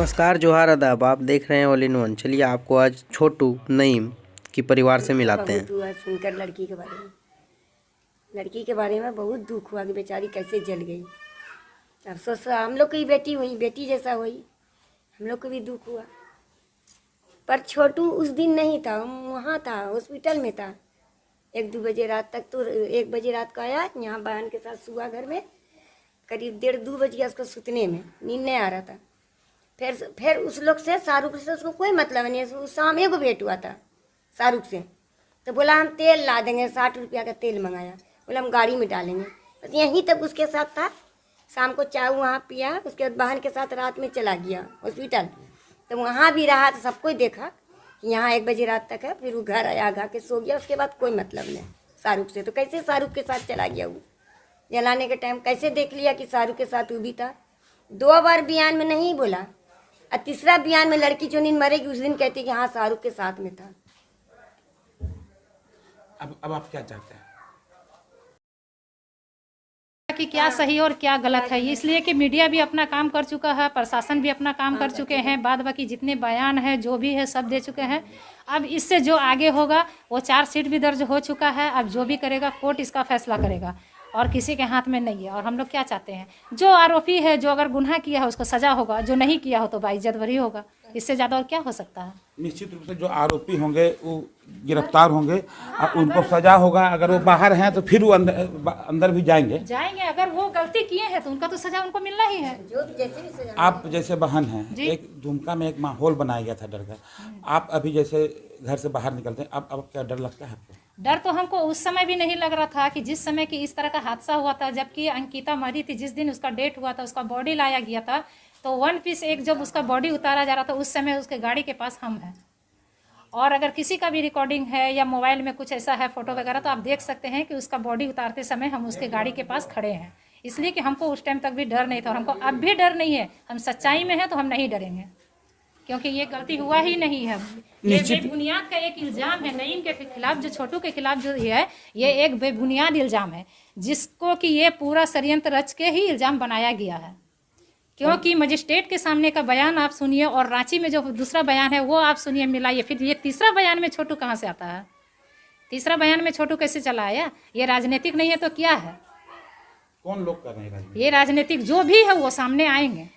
नमस्कार, जोहार, आदाब। आप देख रहे हैं ऑल इन वन। चलिए आपको आज छोटू नईम की परिवार से मिलाते हैं। बहुत हुआ सुनकर लड़की के बारे में बहुत दुख हुआ कि बेचारी कैसे जल गई। अफसोस हम लोग की बेटी हुई, बेटी जैसा हुई, हम लोग को भी दुख हुआ। पर छोटू उस दिन नहीं था, वहाँ था, हॉस्पिटल में था। 1-2 बजे रात तक, तो 1 बजे रात को आया, यहाँ बहन के साथ सुबह घर में। करीब 1:30-2 बज गया उसको सुतने में, नींद नहीं आ रहा था। फिर उस लोग से, शाहरुख से उसको कोई मतलब नहीं है। शाम को भेंट हुआ था शाहरुख से, तो बोला हम तेल ला देंगे, 60 रुपया का तेल मंगाया। बोला हम गाड़ी में डालेंगे। बस यहीं तक उसके साथ था। शाम को चाय वहाँ पिया, उसके बाद बहन के साथ रात में चला गया हॉस्पिटल। तो वहाँ भी रहा, तो सबको देखा कि यहाँ 1 बजे रात तक है। फिर वो घर आया, आगा के सो गया। उसके बाद कोई मतलब नहीं शाहरुख से। तो कैसे शाहरुख के साथ चला गया वो? जलाने के टाइम कैसे देख लिया कि शाहरुख के साथ वो भी था? 2 बार बयान में नहीं बोला, और तीसरा बयान में लड़की जो दिन मरेगी उस दिन कहती कि हाँ शाहरुख के साथ में था। अब आप क्या चाहते हैं कि क्या सही और क्या गलत है? ये इसलिए कि मीडिया भी अपना काम कर चुका है, प्रशासन भी अपना काम कर चुके हैं, बाद बाकी जितने बयान है जो भी है सब दे चुके हैं। अब इससे जो आगे होगा वो चार्जशीट भी दर्ज हो चुका है। अब जो भी करेगा कोर्ट इसका फैसला करेगा और किसी के हाथ में नहीं है। और हम लोग क्या चाहते हैं, जो आरोपी है, जो अगर गुनाह किया है उसको सजा होगा, जो नहीं किया हो तो बाइज्जत बरी होगा। इससे ज़्यादा और क्या हो सकता है? निश्चित रूप से जो आरोपी होंगे वो गिरफ्तार होंगे और उनको सजा होगा। अगर वो बाहर हैं तो फिर वो अंदर भी जाएंगे। अगर वो गलती किए हैं तो उनका तो सजा उनको मिलना ही है। जो भी जैसे भी सजा। आप जैसे बहन हैं, एक दुमका में एक माहौल बनाया गया था डर का। आप अभी जैसे घर से बाहर निकलते हैं, अब क्या डर लगता है आपको? डर तो हमको उस समय भी नहीं लग रहा था कि जिस समय कि इस तरह का हादसा हुआ था, जबकि अंकिता मरी थी, जिस दिन उसका डेट हुआ था, उसका बॉडी लाया गया था, तो 1 पीस एक जब उसका बॉडी उतारा जा रहा था उस समय उसके गाड़ी के पास हम हैं। और अगर किसी का भी रिकॉर्डिंग है या मोबाइल में कुछ ऐसा है फोटो वगैरह, तो आप देख सकते हैं कि उसका बॉडी उतारते समय हम उसके गाड़ी के पास खड़े हैं। इसलिए कि हमको उस टाइम तक भी डर नहीं था और हमको अब भी डर नहीं है। हम सच्चाई में हैं तो हम नहीं डरेंगे, क्योंकि ये गलती हुआ ही नहीं है। ये बेबुनियाद का एक इल्ज़ाम है नईम के खिलाफ, जो छोटू के खिलाफ जो है, ये एक बेबुनियाद इल्ज़ाम है, जिसको कि ये पूरा षड्यंत्र रच के ही इल्ज़ाम बनाया गया है। क्योंकि मजिस्ट्रेट के सामने का बयान आप सुनिए और रांची में जो दूसरा बयान है वो आप सुनिए, मिलाइए। फिर ये तीसरा बयान में छोटू कहाँ से आता है? तीसरा बयान में छोटू कैसे चला आया? ये राजनीतिक नहीं है तो क्या है? कौन लोग कर रहे हैं राजनीति? ये राजनीतिक जो भी है वो सामने आएंगे,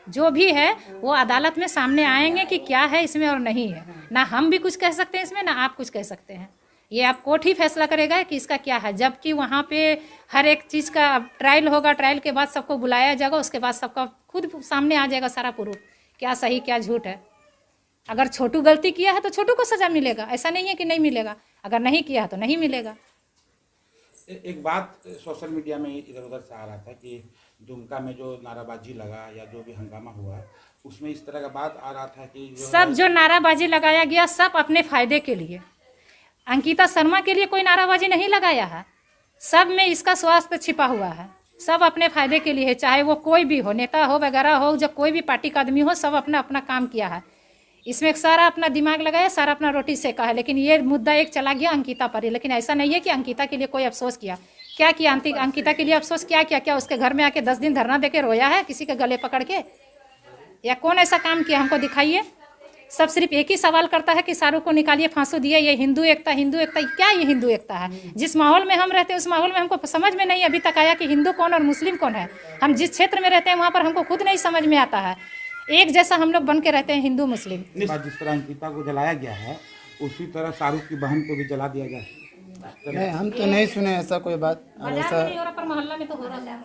जो भी है वो अदालत में सामने आएंगे कि क्या है इसमें और नहीं है। ना हम भी कुछ कह सकते हैं इसमें, ना आप कुछ कह सकते हैं। ये आप कोर्ट ही फैसला करेगा कि इसका क्या है। जबकि वहाँ पे हर एक चीज़ का ट्रायल होगा, ट्रायल के बाद सबको बुलाया जाएगा, उसके बाद सबका खुद सामने आ जाएगा सारा प्रूफ, क्या सही क्या झूठ है। अगर छोटू गलती किया है तो छोटू को सज़ा मिलेगा, ऐसा नहीं है कि नहीं मिलेगा। अगर नहीं किया है तो नहीं मिलेगा। एक बात सोशल मीडिया में इधर उधर से आ रहा था कि दुमका में जो नाराबाजी लगा या जो भी हंगामा हुआ, उसमें इस तरह का बात आ रहा था कि सब जो नाराबाजी लगाया गया सब अपने फायदे के लिए। अंकिता शर्मा के लिए कोई नाराबाजी नहीं लगाया है। सब में इसका स्वास्थ्य छिपा हुआ है, सब अपने फायदे के लिए है। चाहे वो कोई भी हो, नेता हो वगैरह हो, जब कोई भी पार्टी का आदमी हो, सब अपना अपना काम किया है। इसमें सारा अपना दिमाग लगाया, सारा अपना रोटी सेका है। लेकिन ये मुद्दा एक चला गया अंकिता पर ही। लेकिन ऐसा नहीं है कि अंकिता के लिए कोई अफसोस किया। क्या किया अंकिता के लिए अफसोस? क्या किया? क्या उसके घर में आके 10 दिन धरना देके रोया है किसी के गले पकड़ के? या कौन ऐसा काम किया? हमको दिखाइए। सब सिर्फ एक ही सवाल करता है कि शाहरुख को निकालिए, फांसी दिए। ये हिंदू एकता, हिंदू एकता, क्या ये हिंदू एकता है? जिस माहौल में हम रहते हैं उस माहौल में हमको समझ में नहीं अभी तक आया कि हिंदू कौन और मुस्लिम कौन है। हम जिस क्षेत्र में रहते हैं वहाँ पर हमको खुद नहीं समझ में आता है। एक जैसा हम लोग बन के रहते हैं, हिंदू मुस्लिम। जिस तरह अंकिता को जलाया गया है उसी तरह शाहरुख की बहन को भी जला दिया गया। नहीं, हम तो नहीं सुने ऐसा कोई बात। और ऐसा पर मोहल्ला में तो हो रहा है।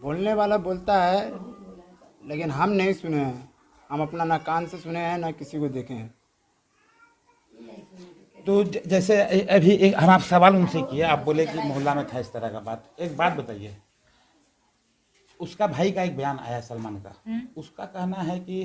बोलने वाला बोलता है, लेकिन हम नहीं सुने हैं। हम अपना ना कान से सुने हैं ना किसी को देखे हैं। तो जैसे अभी एक हम आप सवाल उनसे किए, आप बोले कि मोहल्ला में था इस तरह का बात। एक बात बताइए, उसका भाई का एक बयान आया सलमान का, उसका कहना है कि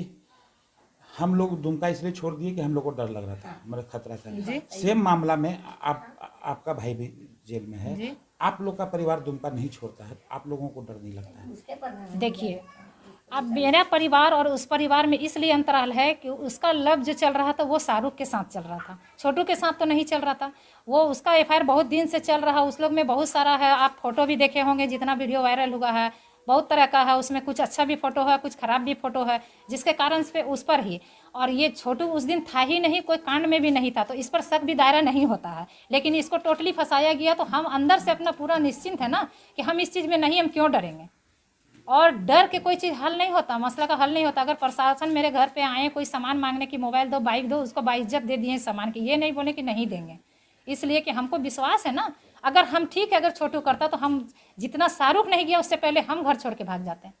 हम लोग दुमका इसलिए छोड़ दिए कि हम लोग को डर लग रहा था, हमारे खतरा था। सेम मामला में आपका भाई भी जेल में है। आप लोग का परिवार दुमका नहीं छोड़ता है, आप लोगों को डर नहीं लगता है? देखिए, अब मेरा परिवार और उस परिवार में इसलिए अंतराल है कि उसका लव जो चल रहा था वो शाहरुख के साथ चल रहा था, छोटू के साथ तो नहीं चल रहा था। वो उसका FIR बहुत दिन से चल रहा, उस लोग में बहुत सारा है। आप फोटो भी देखे होंगे, जितना वीडियो वायरल हुआ है बहुत तरह का है, उसमें कुछ अच्छा भी फ़ोटो है, कुछ ख़राब भी फ़ोटो है, जिसके कारण से उस पर ही, और ये छोटू उस दिन था ही नहीं, कोई कांड में भी नहीं था, तो इस पर शक भी दायरा नहीं होता है। लेकिन इसको टोटली फंसाया गया, तो हम अंदर से अपना पूरा निश्चिंत है ना कि हम इस चीज़ में नहीं, हम क्यों डरेंगे। और डर के कोई चीज़ हल नहीं होता, मसला का हल नहीं होता। अगर प्रशासन मेरे घर पे आए कोई सामान मांगने की, मोबाइल दो, बाइक दो, उसको बाइज्जत दे दिए सामान की, ये नहीं बोले कि नहीं देंगे, इसलिए कि हमको विश्वास है ना। अगर हम ठीक है, अगर छोटू करता तो हम जितना शाहरुख नहीं गया उससे पहले हम घर छोड़ के भाग जाते हैं।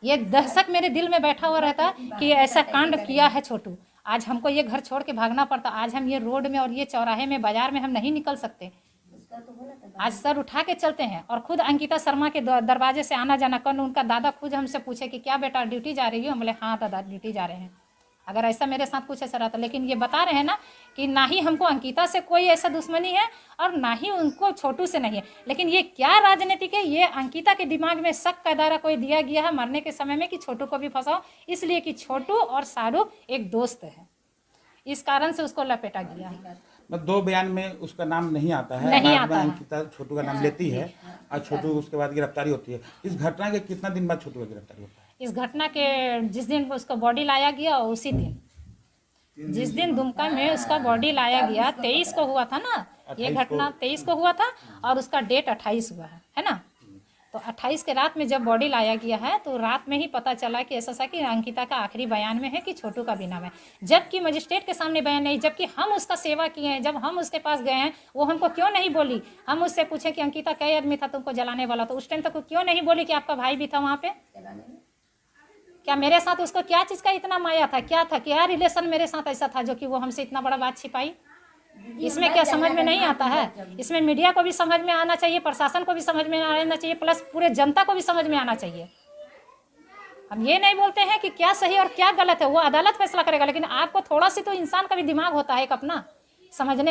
ये दहशत मेरे दिल में बैठा हुआ रहता कि ऐसा कांड किया है छोटू, आज हमको ये घर छोड़ के भागना पड़ता, आज हम ये रोड में और ये चौराहे में, बाजार में हम नहीं निकल सकते, आज सर उठा के चलते हैं। और खुद अंकिता शर्मा के दरवाजे से आना जाना, कल उनका दादा खुद हमसे पूछे कि क्या बेटा ड्यूटी जा रही हो, हम बोले हाँ दादा ड्यूटी जा रहे हैं। अगर ऐसा मेरे साथ कुछ ऐसा रहता, लेकिन ये बता रहे हैं ना कि ना ही हमको अंकिता से कोई ऐसा दुश्मनी है और ना ही उनको छोटू से नहीं है। लेकिन ये क्या राजनीतिक है, ये अंकिता के दिमाग में शक का दायरा कोई दिया गया है मरने के समय में कि छोटू को भी फंसाओ, इसलिए कि छोटू और शाहरुख एक दोस्त है, इस कारण से उसको लपेटा गया है। दो बयान में उसका नाम नहीं आता है, नहीं बाद आता में है। अंकिता छोटू का नाम लेती है और छोटू उसके बाद गिरफ्तारी होती है। इस घटना के कितना दिन बाद छोटू का गिरफ्तारी होता है? इस घटना के जिस दिन उसका बॉडी लाया गया उसी दिन, जिस दिन दुमका में उसका बॉडी लाया गया, 23 को हुआ था ना ये घटना, 23 को हुआ था और उसका डेट 28 हुआ है ना। तो 28 के रात में जब बॉडी लाया गया है तो रात में ही पता चला कि ऐसा कि अंकिता का आखिरी बयान में है कि छोटू का भी नाम है, जबकि मजिस्ट्रेट के सामने बयान नहीं, जबकि हम उसका सेवा किए हैं। जब हम उसके पास गए हैं वो हमको क्यों नहीं बोली, हम उससे पूछे कि अंकिता कई आदमी था तुमको जलाने वाला, तो उस टाइम तक क्यों नहीं बोली कि आपका भाई भी था वहाँ पे, क्या मेरे साथ उसको क्या चीज़ का इतना माया था, क्या था, क्या रिलेशन मेरे साथ ऐसा था जो कि वो हमसे इतना बड़ा बात छिपाई। इसमें क्या समझ में नहीं आता है, इसमें मीडिया को भी समझ में आना चाहिए, प्रशासन को भी समझ में आना चाहिए, प्लस पूरे जनता को भी समझ में आना चाहिए। हम ये नहीं बोलते हैं कि क्या सही और क्या गलत है, वो अदालत फैसला करेगा, लेकिन आपको थोड़ा सी तो इंसान का भी दिमाग होता है एक अपना समझने